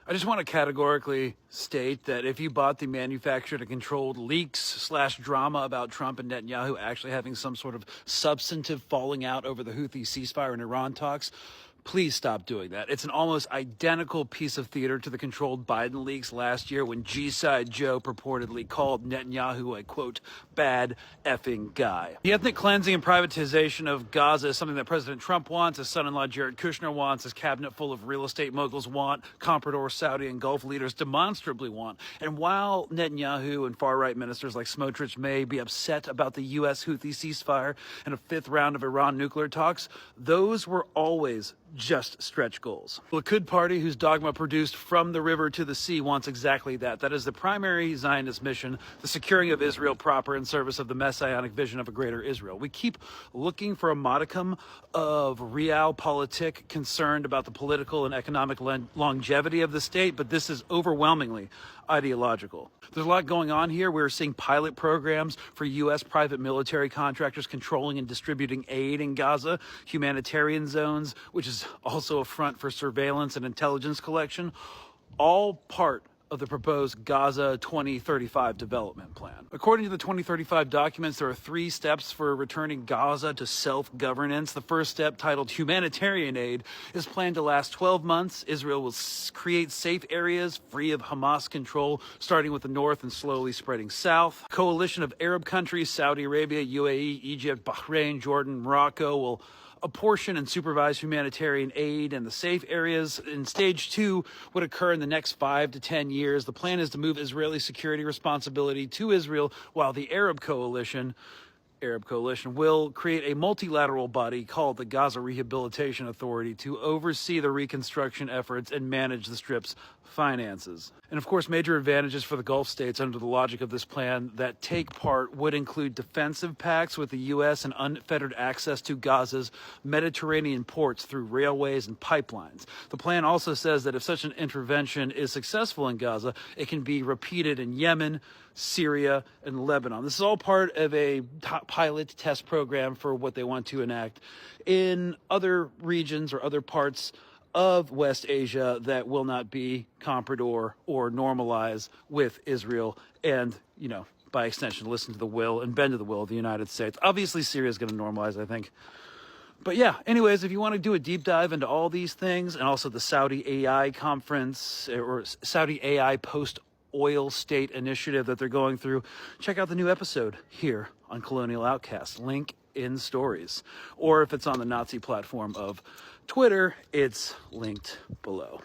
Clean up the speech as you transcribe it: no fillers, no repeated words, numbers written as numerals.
I just want to categorically state that if you bought the manufactured and controlled leaks / drama about Trump and Netanyahu actually having some sort of substantive falling out over the Houthi ceasefire and Iran talks, please stop doing that. It's an almost identical piece of theater to the controlled Biden leaks last year when G-Side Joe purportedly called Netanyahu a, quote, bad effing guy. The ethnic cleansing and privatization of Gaza is something that President Trump wants, his son-in-law Jared Kushner wants, his cabinet full of real estate moguls want, comprador Saudi and Gulf leaders demonstrably want. And while Netanyahu and far-right ministers like Smotrich may be upset about the U.S. Houthi ceasefire and a fifth round of Iran nuclear talks, those were always just stretch goals. The Likud party, whose dogma produced From the River to the Sea, wants exactly that. That is the primary Zionist mission, the securing of Israel proper in service of the messianic vision of a greater Israel. We keep looking for a modicum of realpolitik concerned about the political and economic longevity of the state, but this is overwhelmingly ideological. There's a lot going on here. We're seeing pilot programs for U.S. private military contractors controlling and distributing aid in Gaza, humanitarian zones, which is also a front for surveillance and intelligence collection, all part of the proposed Gaza 2035 development plan. According to the 2035 documents, there are 3 steps for returning Gaza to self-governance. The first step, titled humanitarian aid, is planned to last 12 months. Israel will create safe areas free of Hamas control, starting with the north and slowly spreading south. A coalition of Arab countries, Saudi Arabia, UAE, Egypt, Bahrain, Jordan, Morocco, will apportion and supervise humanitarian aid, and the safe areas in stage 2 would occur in the next 5 to 10 years. The plan is to move Israeli security responsibility to Israel, while the Arab coalition will create a multilateral body called the Gaza Rehabilitation Authority to oversee the reconstruction efforts and manage the Strip's finances. And of course, major advantages for the Gulf states under the logic of this plan that take part would include defensive pacts with the U.S. and unfettered access to Gaza's Mediterranean ports through railways and pipelines. The plan also says that if such an intervention is successful in Gaza, it can be repeated in Yemen, Syria, and Lebanon. This is all part of a pilot test program for what they want to enact in other regions or other parts of West Asia that will not be comprador or normalize with Israel and, by extension, listen to the will and bend to the will of the United States. Obviously, Syria is going to normalize, I think. But yeah, anyways, if you want to do a deep dive into all these things and also the Saudi AI conference or Saudi AI post-oil state initiative that they're going through, check out the new episode here on Colonial Outcast. Link in stories. Or if it's on the Nazi platform of Twitter, it's linked below.